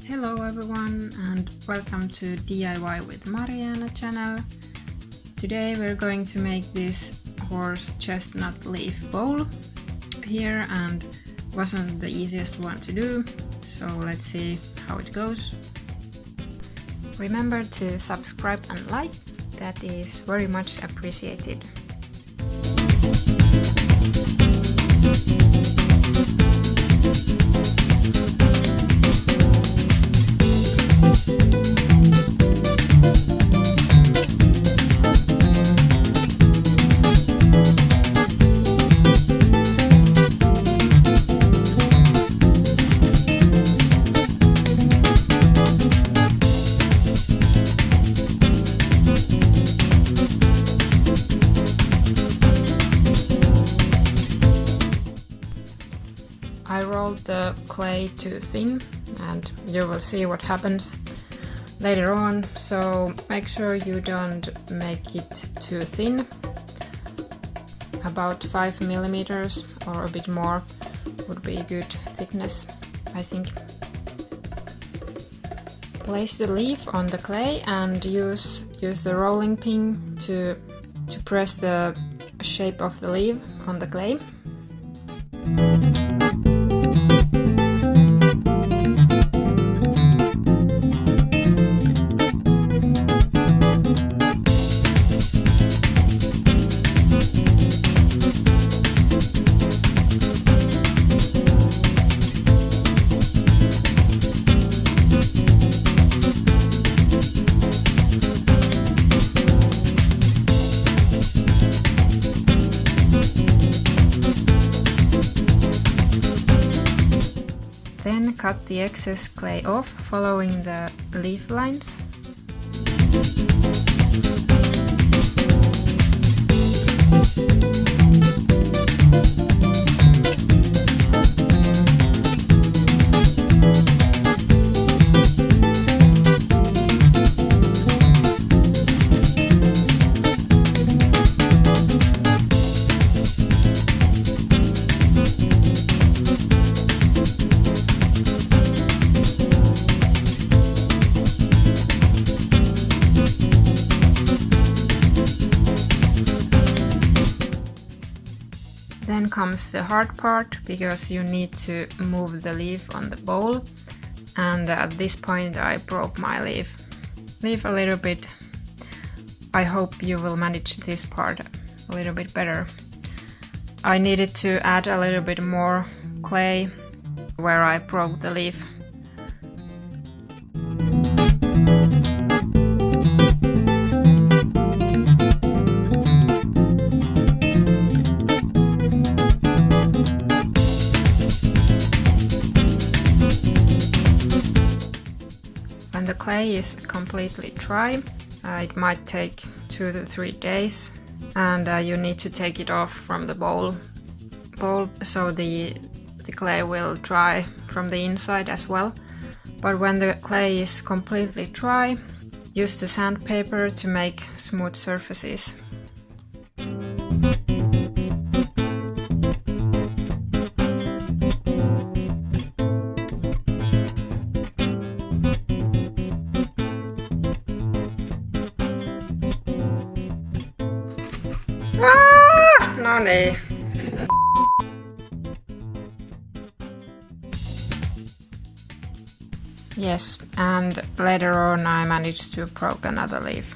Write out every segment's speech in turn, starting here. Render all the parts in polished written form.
Hello everyone and welcome to DIY with Mariana channel. Today we're going to make this horse chestnut leaf bowl here, and wasn't the easiest one to do, so let's see how it goes. Remember to subscribe and like, that is very much appreciated. I rolled the clay too thin, and you will see what happens later on, so make sure you don't make it too thin. About 5 millimeters or a bit more would be good thickness, I think. Place the leaf on the clay and use the rolling pin to press the shape of the leaf on the clay. Then cut the excess clay off following the leaf lines. Then comes the hard part, because you need to move the leaf on the bowl, and at this point I broke my leaf a little bit. I hope you will manage this part a little bit better. I needed to add a little bit more clay where I broke the leaf. When the clay is completely dry, it might take 2 to 3 days, and you need to take it off from the bowl so the clay will dry from the inside as well. But when the clay is completely dry, use the sandpaper to make smooth surfaces. No niin. Yes, and later on I managed to broke another leaf.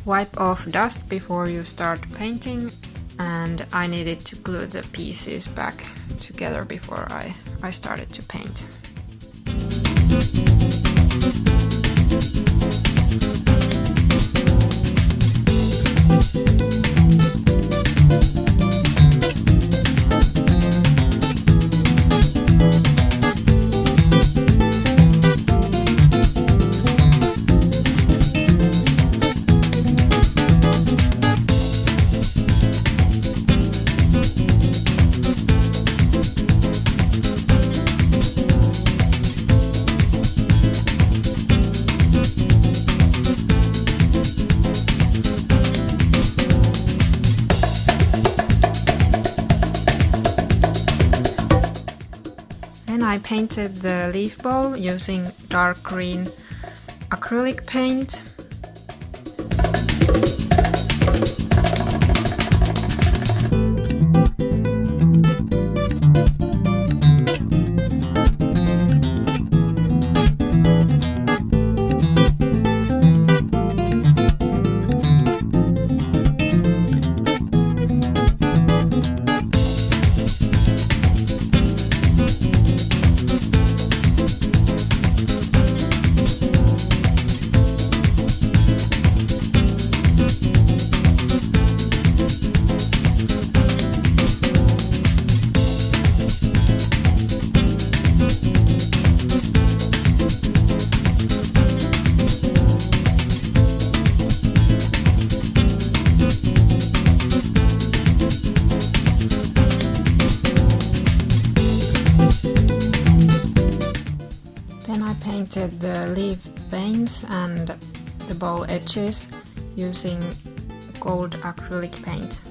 Wipe off dust before you start painting, and I needed to glue the pieces back together before I started to paint. I painted the leaf bowl using dark green acrylic paint. Then I painted the leaf veins and the bowl edges using gold acrylic paint.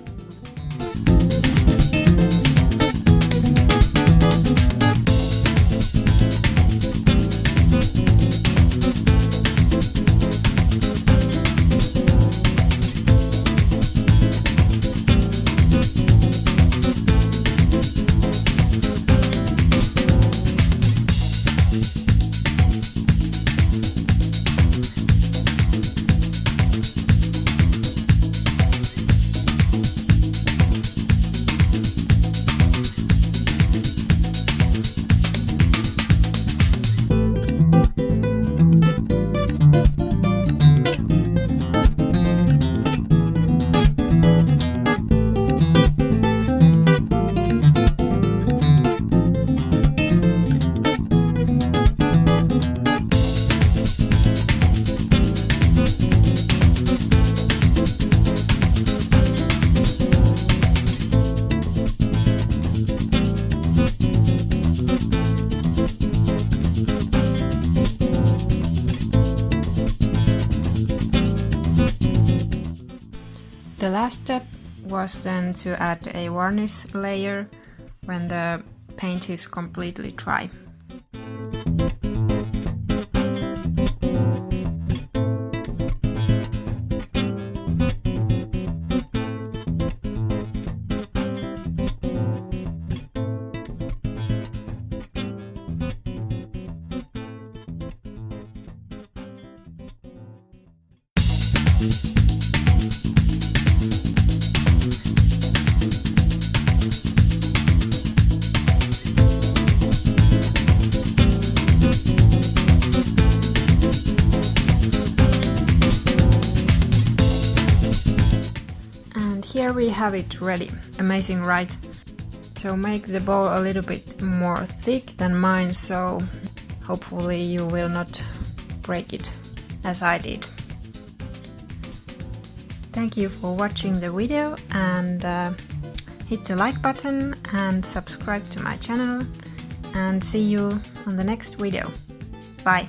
The last step was then to add a varnish layer when the paint is completely dry. Here we have it ready. Amazing, right? So make the bowl a little bit more thick than mine, so hopefully you will not break it as I did. Thank you for watching the video, and hit the like button and subscribe to my channel, and see you on the next video. Bye!